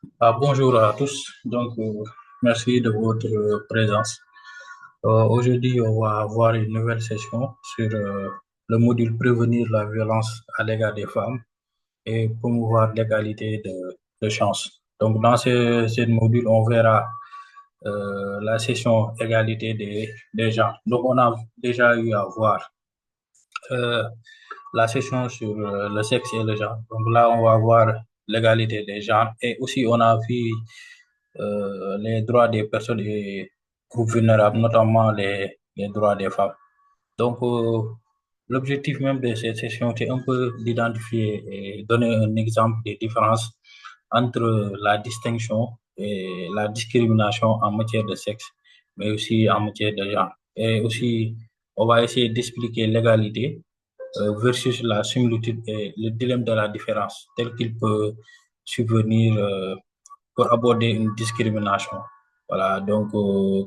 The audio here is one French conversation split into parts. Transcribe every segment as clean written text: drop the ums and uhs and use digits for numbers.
Bonjour à tous. Merci de votre présence. Aujourd'hui, on va avoir une nouvelle session sur le module prévenir la violence à l'égard des femmes et promouvoir l'égalité de chance. Donc, dans ce module, on verra la session égalité des genres. Donc, on a déjà eu à voir euh, la session sur le sexe et le genre. Donc là, on va voir l'égalité des genres et aussi on a vu les droits des personnes et groupes vulnérables, notamment les droits des femmes. Donc, l'objectif même de cette session, c'est un peu d'identifier et donner un exemple des différences entre la distinction et la discrimination en matière de sexe, mais aussi en matière de genre. Et aussi, on va essayer d'expliquer l'égalité versus la similitude et le dilemme de la différence, tel qu'il peut subvenir pour aborder une discrimination. Voilà, donc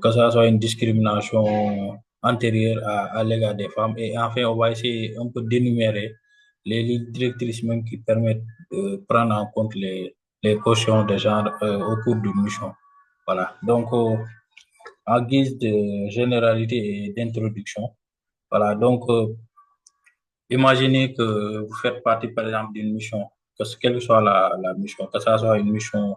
que ça soit une discrimination antérieure à l'égard des femmes. Et enfin, on va essayer un peu d'énumérer les lignes directrices même qui permettent de prendre en compte les questions de genre au cours d'une mission. Voilà, donc en guise de généralité et d'introduction, voilà, donc imaginez que vous faites partie, par exemple, d'une mission, quelle que soit la mission, que ce soit une mission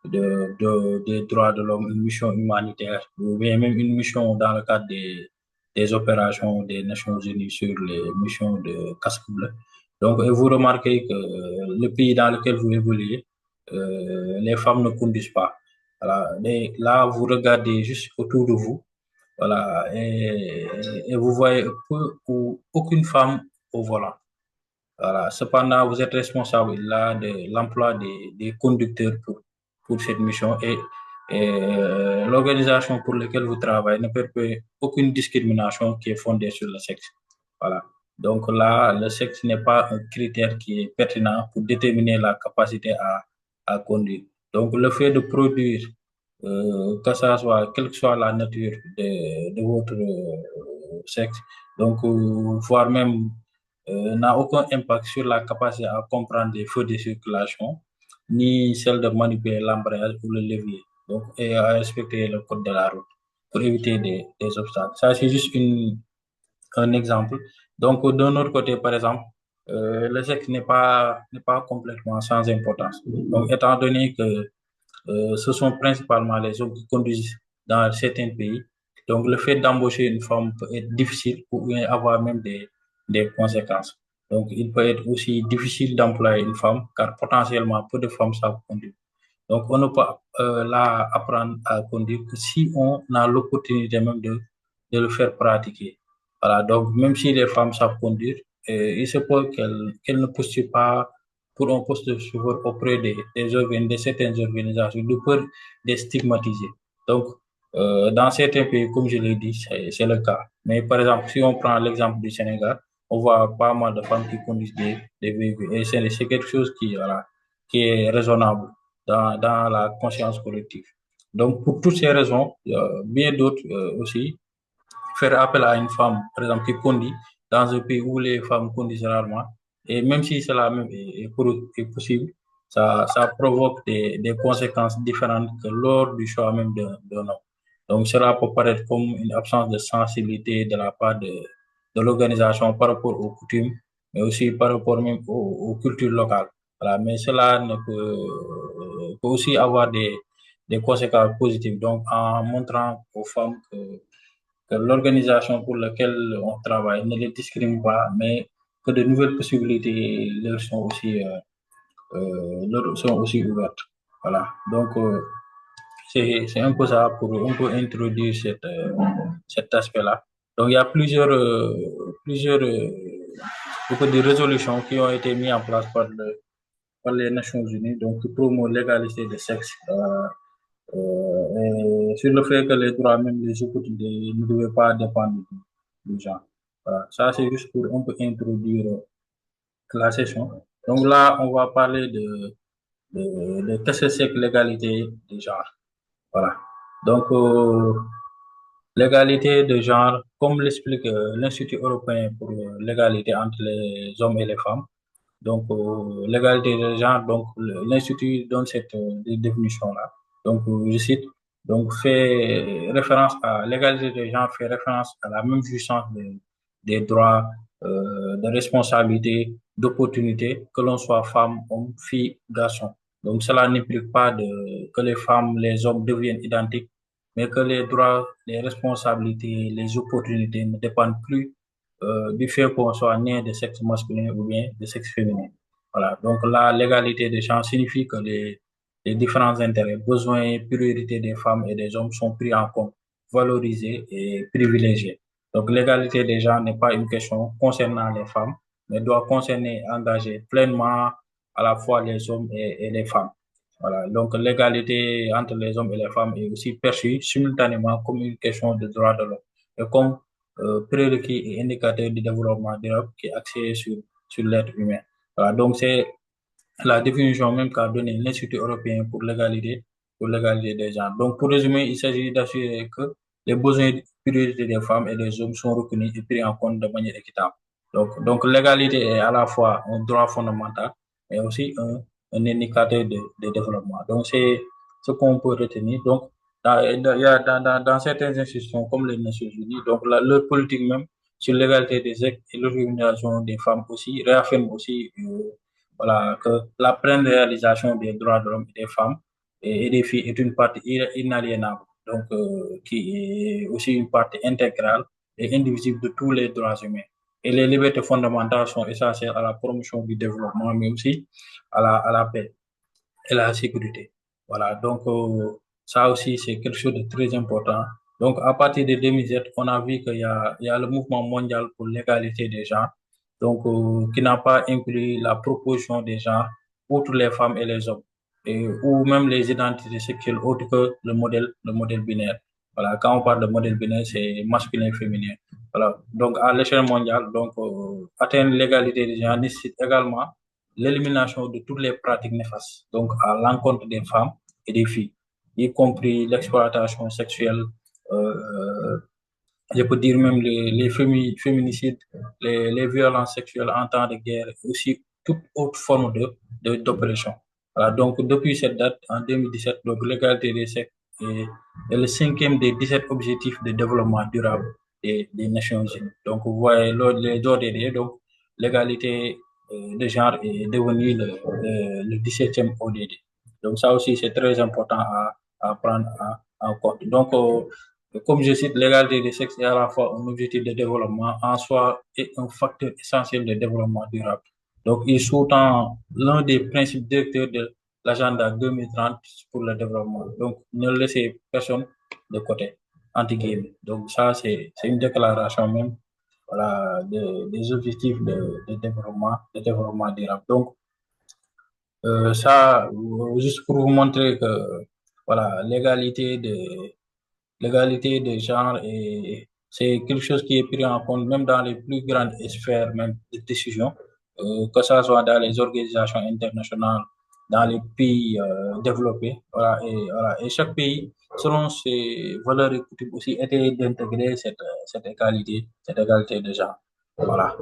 des droits de l'homme, une mission humanitaire, ou bien même une mission dans le cadre des opérations des Nations Unies sur les missions de casque bleu. Donc, et vous remarquez que le pays dans lequel vous évoluez, les femmes ne conduisent pas. Voilà. Mais là, vous regardez juste autour de vous, voilà, et vous voyez peu ou aucune femme au volant. Voilà. Cependant, vous êtes responsable là de l'emploi des conducteurs pour cette mission et l'organisation pour laquelle vous travaillez ne permet aucune discrimination qui est fondée sur le sexe. Voilà. Donc là, le sexe n'est pas un critère qui est pertinent pour déterminer la capacité à conduire. Donc le fait de produire, que ça soit, quelle que soit la nature de votre sexe, donc voire même n'a aucun impact sur la capacité à comprendre les feux de circulation, ni celle de manipuler l'embrayage ou le levier, donc, et à respecter le code de la route pour éviter des obstacles. Ça, c'est juste un exemple. Donc, d'un autre côté, par exemple, le sexe n'est pas complètement sans importance. Donc, étant donné que ce sont principalement les hommes qui conduisent dans certains pays. Donc, le fait d'embaucher une femme peut être difficile ou bien avoir même des conséquences. Donc, il peut être aussi difficile d'employer une femme car potentiellement peu de femmes savent conduire. Donc, on ne peut là apprendre à conduire que si on a l'opportunité même de le faire pratiquer. Voilà, donc même si les femmes savent conduire, il se peut qu'elles ne postulent pas pour un poste de chauffeur auprès de certaines organisations, de peur d'être stigmatisées. Donc, dans certains pays, comme je l'ai dit, c'est le cas. Mais par exemple, si on prend l'exemple du Sénégal, on voit pas mal de femmes qui conduisent des véhicules. Et c'est quelque chose voilà, qui est raisonnable dans la conscience collective. Donc, pour toutes ces raisons, bien d'autres aussi, faire appel à une femme, par exemple, qui conduit dans un pays où les femmes conduisent rarement, et même si cela même est possible, ça provoque des conséquences différentes que lors du choix même d'un homme. Donc, cela peut paraître comme une absence de sensibilité de la part de l'organisation par rapport aux coutumes, mais aussi par rapport même aux cultures locales. Voilà. Mais cela ne peut aussi avoir des conséquences positives. Donc, en montrant aux femmes que l'organisation pour laquelle on travaille ne les discrimine pas, mais que de nouvelles possibilités leur sont aussi ouvertes. Voilà. Donc, c'est un peu ça pour un peu introduire cet aspect-là. Donc, il y a plusieurs on peut dire, résolutions qui ont été mises en place par les Nations Unies, donc qui promeuvent l'égalité des sexes. Et sur le fait que les droits, même les opportunités, ne devaient pas dépendre du genre. Voilà. Ça, c'est juste pour un peu introduire la session. Donc là, on va parler de qu'est-ce que c'est que l'égalité de genre. Voilà. Donc, l'égalité de genre, comme l'explique l'Institut européen pour l'égalité entre les hommes et les femmes, Donc, l'égalité des genres, donc, l'Institut donne cette définition-là. Donc, je cite, donc, fait référence à l'égalité des genres, fait référence à la même jouissance des droits, de responsabilité, d'opportunité, que l'on soit femme, homme, fille, garçon. Donc, cela n'implique pas que les femmes, les hommes deviennent identiques, mais que les droits, les responsabilités, les opportunités ne dépendent plus du fait qu'on soit né de sexe masculin ou bien de sexe féminin. Voilà. Donc, la légalité des genres signifie que les différents intérêts, besoins, priorités des femmes et des hommes sont pris en compte, valorisés et privilégiés. Donc, l'égalité des genres n'est pas une question concernant les femmes, mais doit concerner, engager pleinement à la fois les hommes et les femmes. Voilà. Donc, l'égalité entre les hommes et les femmes est aussi perçue simultanément comme une question de droit de l'homme et comme prérequis et indicateur du développement durable qui est axé sur l'être humain. Voilà. Donc, c'est la définition même qu'a donnée l'Institut européen pour l'égalité des genres. Donc, pour résumer, il s'agit d'assurer que les besoins et priorités des femmes et des hommes sont reconnus et pris en compte de manière équitable. Donc l'égalité est à la fois un droit fondamental, mais aussi un indicateur de développement. Donc, c'est ce qu'on peut retenir. Donc, dans certaines institutions comme les Nations Unies, donc leur politique même sur l'égalité des sexes et l'organisation des femmes aussi réaffirme aussi voilà, que la pleine réalisation des droits de l'homme et des femmes et des filles est une partie inaliénable, donc qui est aussi une partie intégrale et indivisible de tous les droits humains. Et les libertés fondamentales sont essentielles à la promotion du développement, mais aussi à la paix et la sécurité. Voilà, donc ça aussi, c'est quelque chose de très important. Donc, à partir de 2007, on a vu il y a le mouvement mondial pour l'égalité des genres, donc qui n'a pas inclus la proposition des genres, outre les femmes et les hommes, et, ou même les identités sexuelles autres que le modèle binaire. Voilà, quand on parle de modèle binaire, c'est masculin et féminin. Voilà, donc à l'échelle mondiale, donc atteindre l'égalité des genres nécessite également l'élimination de toutes les pratiques néfastes, donc à l'encontre des femmes et des filles, y compris l'exploitation sexuelle, euh, je peux dire même les féminicides, les violences sexuelles en temps de guerre, aussi toute autre forme d'oppression. Voilà, donc depuis cette date, en 2017, donc l'égalité des sexes est le cinquième des 17 objectifs de développement durable des Nations Unies. Donc vous voyez les ODD, donc l'égalité de genre est devenu le 17e ODD. Donc ça aussi, c'est très important à prendre en compte. Donc, comme je cite, l'égalité des sexes est à la fois un objectif de développement en soi et un facteur essentiel de développement durable. Donc, il sous-tend l'un des principes directeurs de l'agenda 2030 pour le développement. Donc, ne laissez personne de côté, entre guillemets. Donc, ça, c'est une déclaration même voilà, des objectifs de développement durable. Donc, ça, juste pour vous montrer que voilà, l'égalité des genres et c'est quelque chose qui est pris en compte même dans les plus grandes sphères même de décision, que ce soit dans les organisations internationales, dans les pays développés. Voilà, et chaque pays, selon ses valeurs et coutumes aussi, était d'intégrer cette égalité de genre. Voilà.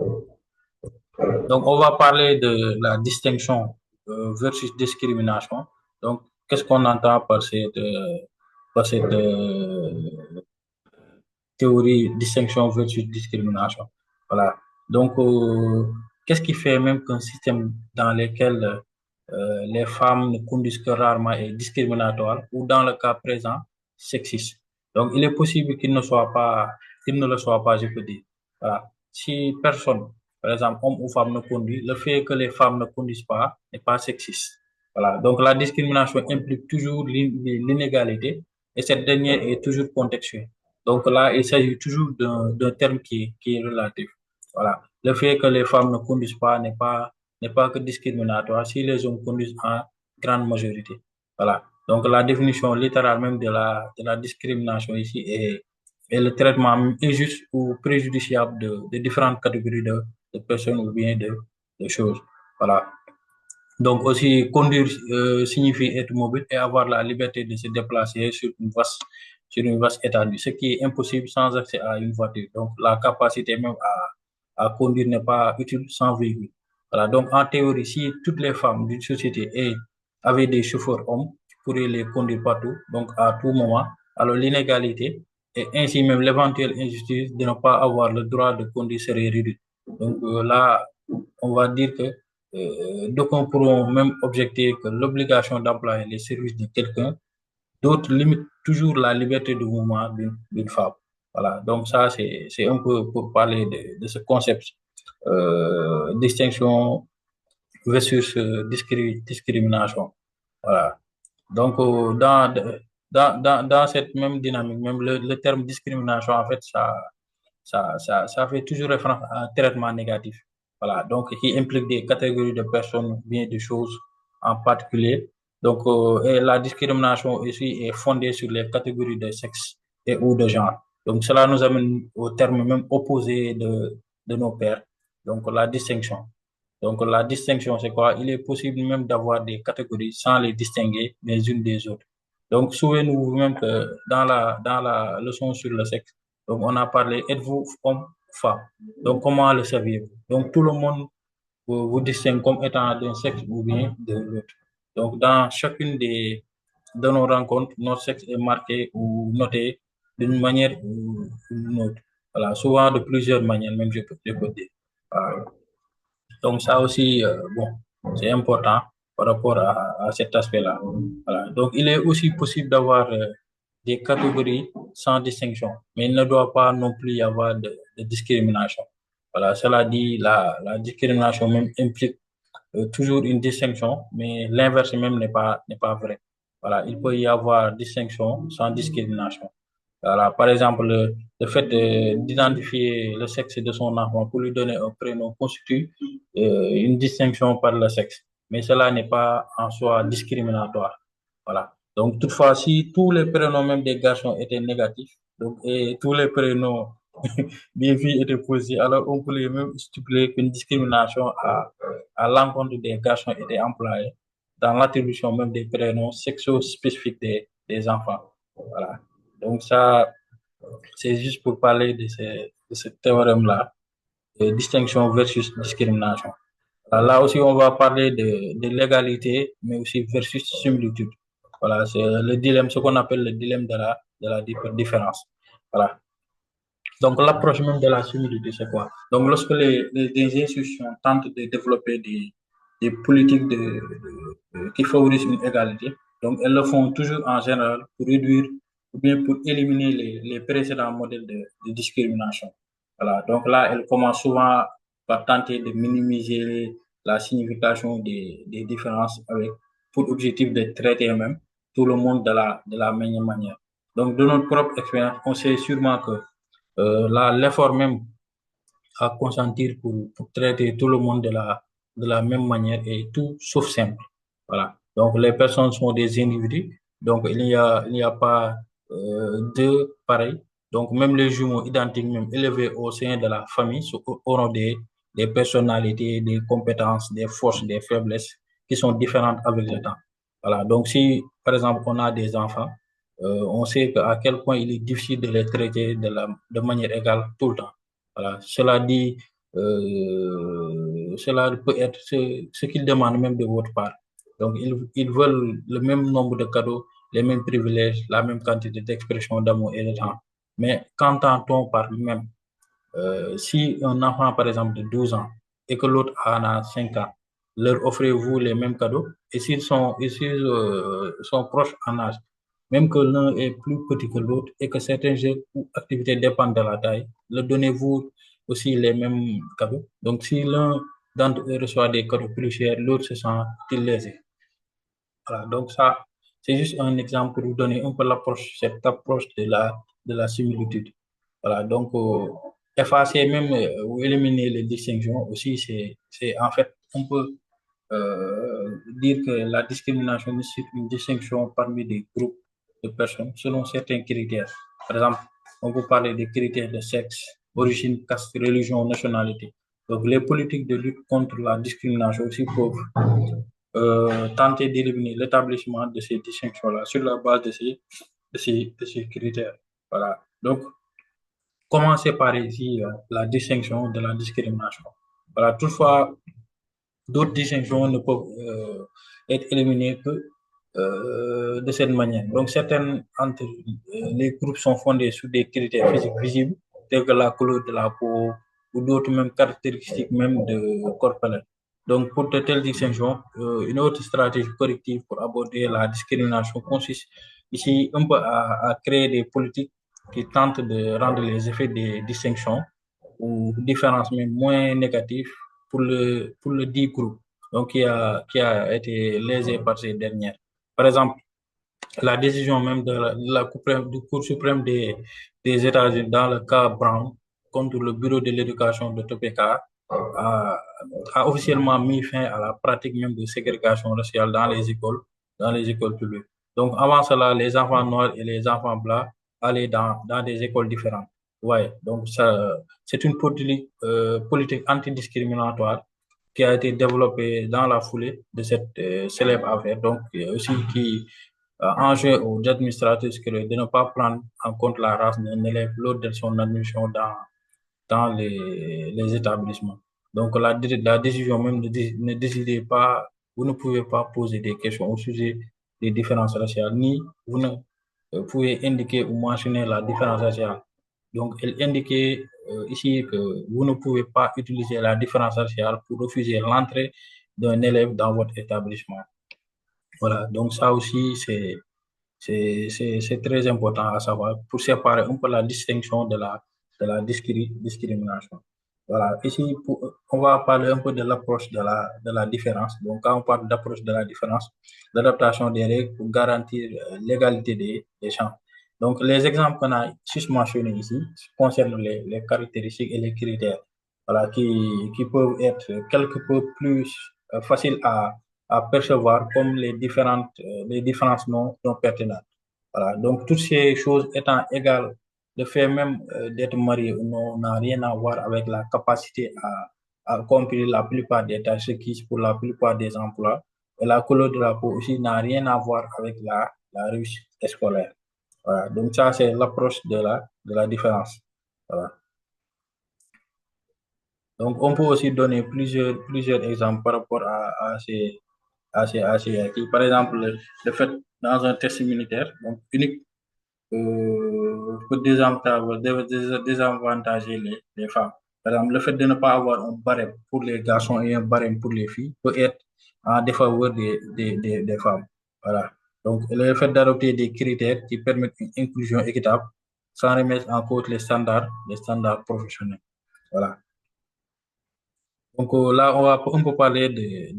Donc, on va parler de la distinction versus discrimination. Donc, qu'est-ce qu'on entend par cette théorie distinction versus discrimination? Voilà. Donc, qu'est-ce qui fait même qu'un système dans lequel les femmes ne conduisent que rarement est discriminatoire ou dans le cas présent, sexiste? Donc, il est possible qu'il ne le soit pas, je peux dire. Voilà. Si personne, par exemple, homme ou femme ne conduit, le fait que les femmes ne conduisent pas n'est pas sexiste. Voilà. Donc, la discrimination implique toujours l'inégalité et cette dernière est toujours contextuelle. Donc là, il s'agit toujours d'un terme qui est relatif. Voilà. Le fait que les femmes ne conduisent pas n'est pas que discriminatoire si les hommes conduisent en grande majorité. Voilà. Donc la définition littérale même de la discrimination ici est le traitement injuste ou préjudiciable de différentes catégories de personnes ou bien de choses. Voilà. Donc aussi, conduire signifie être mobile et avoir la liberté de se déplacer sur une vaste étendue, ce qui est impossible sans accès à une voiture. Donc la capacité même à conduire n'est pas utile sans véhicule. Voilà, donc en théorie, si toutes les femmes d'une société avaient des chauffeurs hommes qui pourraient les conduire partout, donc à tout moment, alors l'inégalité et ainsi même l'éventuelle injustice de ne pas avoir le droit de conduire serait réduite. Donc là, on va dire que d'aucuns pourront même objecter que l'obligation d'employer les services de quelqu'un, d'autres limitent toujours la liberté de mouvement d'une femme. Voilà, donc ça, c'est un peu pour parler de ce concept, distinction versus discrimination. Voilà. Donc, dans cette même dynamique, même le terme discrimination, en fait, ça fait toujours référence à un traitement négatif. Voilà. Donc, qui implique des catégories de personnes, bien de choses en particulier. Donc, et la discrimination aussi est fondée sur les catégories de sexe et ou de genre. Donc, cela nous amène au terme même opposé de nos pères. Donc, la distinction. Donc, la distinction, c'est quoi? Il est possible même d'avoir des catégories sans les distinguer les unes des autres. Donc, souvenez-vous même que dans la leçon sur le sexe, donc on a parlé, êtes-vous homme ou femme? Donc, comment le saviez-vous? Donc, tout le monde vous distingue comme étant d'un sexe ou bien de l'autre. Donc, dans chacune de nos rencontres, notre sexe est marqué ou noté d'une manière ou d'une autre. Voilà, souvent de plusieurs manières, même je peux dire. Voilà. Donc ça aussi, bon, c'est important par rapport à cet aspect-là. Voilà. Donc il est aussi possible d'avoir des catégories sans distinction, mais il ne doit pas non plus y avoir de discrimination. Voilà, cela dit, la discrimination même implique toujours une distinction, mais l'inverse même n'est pas vrai. Voilà, il peut y avoir distinction sans discrimination. Voilà, par exemple, le fait d'identifier le sexe de son enfant pour lui donner un prénom constitue une distinction par le sexe, mais cela n'est pas en soi discriminatoire. Voilà. Donc, toutefois, si tous les prénoms même des garçons étaient négatifs, donc, et tous les prénoms des filles étaient positifs, alors on pourrait même stipuler qu'une discrimination à l'encontre des garçons était employée dans l'attribution même des prénoms sexuels spécifiques des enfants. Voilà. Donc ça, c'est juste pour parler de ce théorème-là, distinction versus discrimination. Là aussi, on va parler de l'égalité, mais aussi versus similitude. Voilà, c'est le dilemme, ce qu'on appelle le dilemme de la différence. Voilà. Donc, l'approche même de la similitude, c'est quoi? Donc, lorsque les institutions tentent de développer des politiques qui favorisent une égalité, donc elles le font toujours en général pour réduire ou bien pour éliminer les précédents modèles de discrimination. Voilà. Donc là, elles commencent souvent par tenter de minimiser la signification des différences avec pour objectif de traiter même tout le monde de la même manière. Donc, de notre propre expérience, on sait sûrement que l'effort même à consentir pour traiter tout le monde de la même manière est tout sauf simple. Voilà. Donc, les personnes sont des individus. Donc, il n'y a pas deux pareils. Donc, même les jumeaux identiques, même élevés au sein de la famille, auront des personnalités, des compétences, des forces, des faiblesses qui sont différentes avec le temps. Voilà. Donc, si, par exemple, on a des enfants, on sait à quel point il est difficile de les traiter de manière égale tout le temps. Voilà. Cela dit, cela peut être ce qu'ils demandent même de votre part. Donc, ils veulent le même nombre de cadeaux, les mêmes privilèges, la même quantité d'expression d'amour et de temps. Mais qu'entend-on par lui-même? Si un enfant, par exemple, de 12 ans et que l'autre en a 5 ans, leur offrez-vous les mêmes cadeaux? Et s'ils sont proches en âge, même que l'un est plus petit que l'autre et que certains jeux ou activités dépendent de la taille, leur donnez-vous aussi les mêmes cadeaux? Donc, si l'un d'entre eux reçoit des cadeaux plus chers, l'autre se sent lésé. Voilà, donc ça, c'est juste un exemple pour vous donner un peu l'approche, cette approche de la similitude. Voilà, donc effacer même ou éliminer les distinctions aussi, c'est en fait, on peut dire que la discrimination nécessite une distinction parmi des groupes de personnes selon certains critères. Par exemple, on peut parler des critères de sexe, origine, caste, religion, nationalité. Donc, les politiques de lutte contre la discrimination aussi peuvent tenter d'éliminer l'établissement de ces distinctions-là sur la base de ces critères. Voilà. Donc, commencer par ici la distinction de la discrimination. Voilà. Toutefois, d'autres distinctions ne peuvent être éliminées que de cette manière. Donc, certaines entre les groupes sont fondés sur des critères physiques visibles, tels que la couleur de la peau ou d'autres même caractéristiques même de corporelles. Donc, pour de telles distinctions, une autre stratégie corrective pour aborder la discrimination consiste ici un peu à créer des politiques qui tentent de rendre les effets des distinctions ou différences mais moins négatifs pour le dit groupe donc qui a été lésé par ces dernières. Par exemple, la décision même du Cour suprême des États-Unis dans le cas Brown contre le Bureau de l'éducation de Topeka a officiellement mis fin à la pratique même de ségrégation raciale dans les écoles publiques. Donc, avant cela, les enfants noirs et les enfants blancs allaient dans des écoles différentes. Ouais, donc ça, c'est une politique antidiscriminatoire qui a été développée dans la foulée de cette célèbre affaire, donc aussi qui enjoint aux administrateurs scolaires de ne pas prendre en compte la race d'un élève lors de son admission dans les établissements. Donc, la décision même ne décidez pas, vous ne pouvez pas poser des questions au sujet des différences raciales, ni vous ne pouvez indiquer ou mentionner la différence raciale. Donc, elle indiquait ici que vous ne pouvez pas utiliser la différence raciale pour refuser l'entrée d'un élève dans votre établissement. Voilà, donc ça aussi, c'est très important à savoir pour séparer un peu la distinction de la discrimination. Voilà, ici, on va parler un peu de l'approche de la différence. Donc, quand on parle d'approche de la différence, l'adaptation des règles pour garantir l'égalité des champs. Donc, les exemples qu'on a juste mentionnés ici concernent les caractéristiques et les critères voilà, qui peuvent être quelque peu plus faciles à percevoir comme les différences non pertinentes. Voilà. Donc, toutes ces choses étant égales, le fait même d'être marié ou non n'a rien à voir avec la capacité à accomplir la plupart des tâches requises pour la plupart des emplois. Et la couleur de la peau aussi n'a rien à voir avec la réussite scolaire. Voilà. Donc, ça, c'est l'approche de la différence. Voilà. Donc, on peut aussi donner plusieurs exemples par rapport à ces acquis. Par exemple, le fait dans un test militaire, donc unique, peut désavantager les femmes. Par exemple, le fait de ne pas avoir un barème pour les garçons et un barème pour les filles peut être en défaveur des femmes. Voilà. Donc, le fait d'adopter des critères qui permettent une inclusion équitable sans remettre en cause les standards professionnels. Voilà. Donc là, on peut parler de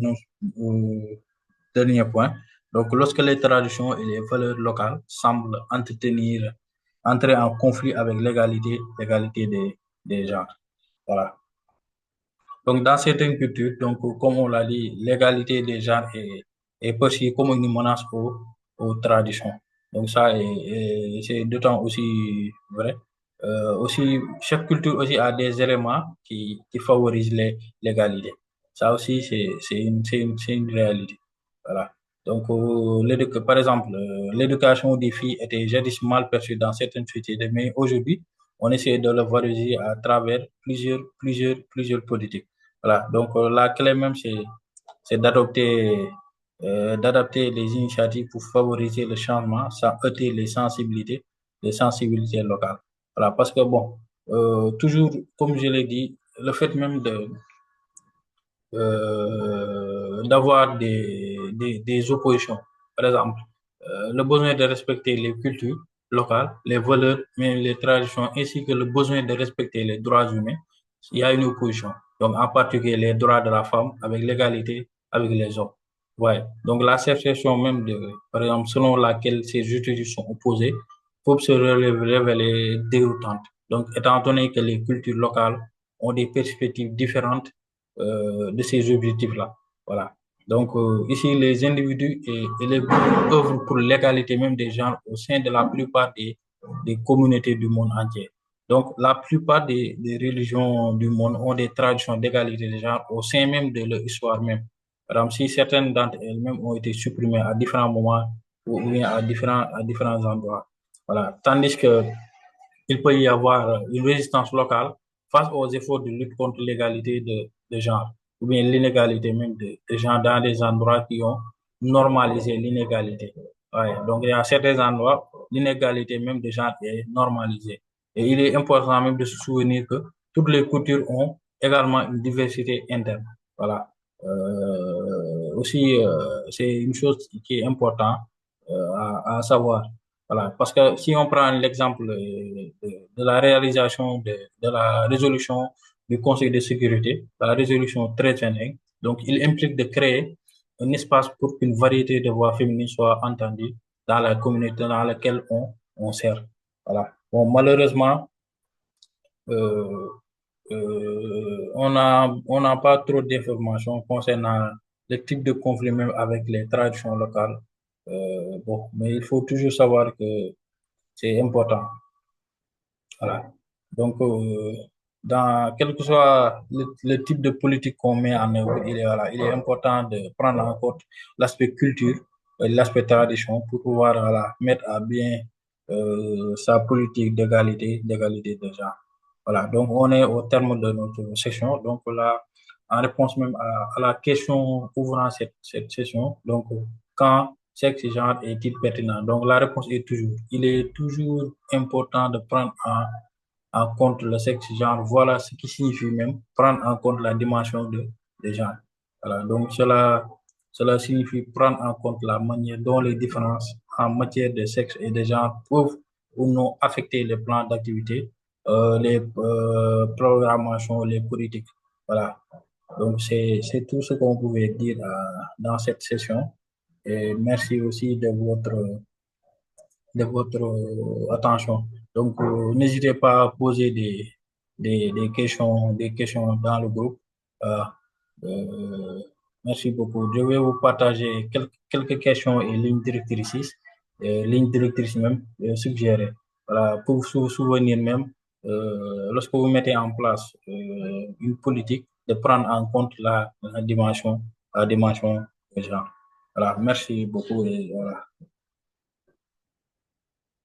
nos derniers points. Donc, lorsque les traditions et les valeurs locales semblent entrer en conflit avec l'égalité des genres. Voilà. Donc, dans certaines cultures, donc, comme on l'a dit, l'égalité des genres est perçue comme une menace aux traditions. Donc, c'est d'autant aussi vrai. Aussi, chaque culture aussi a des éléments qui favorisent l'égalité. Ça aussi, c'est une réalité. Voilà. Donc, par exemple, l'éducation des filles était jadis mal perçue dans certaines sociétés, mais aujourd'hui, on essaie de le valoriser à travers plusieurs politiques. Voilà. Donc, la clé même, c'est d'adapter les initiatives pour favoriser le changement sans heurter les sensibilités locales. Voilà. Parce que, bon, toujours, comme je l'ai dit, le fait même d'avoir des oppositions. Par exemple, le besoin de respecter les cultures locales, les valeurs, mais les traditions, ainsi que le besoin de respecter les droits humains, il y a une opposition. Donc, en particulier les droits de la femme avec l'égalité avec les hommes. Ouais. Donc, la perception même par exemple, selon laquelle ces justices sont opposées, peut se révéler déroutante. Donc, étant donné que les cultures locales ont des perspectives différentes de ces objectifs-là. Voilà. Donc, ici, les individus et les groupes œuvrent pour l'égalité même des genres au sein de la plupart des communautés du monde entier. Donc, la plupart des religions du monde ont des traditions d'égalité des genres au sein même de leur histoire même. Par exemple, si certaines d'entre elles-mêmes ont été supprimées à différents moments ou bien à différents endroits. Voilà. Tandis que il peut y avoir une résistance locale face aux efforts de lutte contre l'égalité de genre. ou bien l'inégalité même des gens dans des endroits qui ont normalisé l'inégalité. Ouais, donc, il y a certains endroits, l'inégalité même des gens est normalisée. Et il est important même de se souvenir que toutes les cultures ont également une diversité interne. Voilà. Aussi, c'est une chose qui est importante à savoir. Voilà. Parce que si on prend l'exemple de la réalisation de la résolution du Conseil de sécurité, la résolution 1321, donc il implique de créer un espace pour qu'une variété de voix féminines soit entendue dans la communauté dans laquelle on sert. Voilà. Bon, malheureusement, euh, on n'a pas trop d'informations concernant le type de conflit même avec les traditions locales. Bon, mais il faut toujours savoir que c'est important. Voilà. Donc, quel que soit le type de politique qu'on met en œuvre, voilà, il est important de prendre en compte l'aspect culture, l'aspect tradition pour pouvoir voilà, mettre à bien sa politique d'égalité de genre. Voilà, donc on est au terme de notre session. Donc là, en réponse même à la question ouvrant cette session, donc quand sexe et genre est-il pertinent? Donc la réponse est toujours, il est toujours important de prendre en compte le sexe genre. Voilà ce qui signifie même prendre en compte la dimension de genre. Voilà, donc cela signifie prendre en compte la manière dont les différences en matière de sexe et de genre peuvent ou non affecter les plans d'activité, les programmations, les politiques. Voilà. Donc, c'est tout ce qu'on pouvait dire dans cette session. Et merci aussi de votre attention. Donc, n'hésitez pas à poser des questions dans le groupe. Euh, euh, Merci beaucoup. Je vais vous partager quelques questions et lignes directrices même suggérées. Voilà, pour vous souvenir même, lorsque vous mettez en place une politique, de prendre en compte la dimension de genre. Voilà, merci beaucoup et voilà.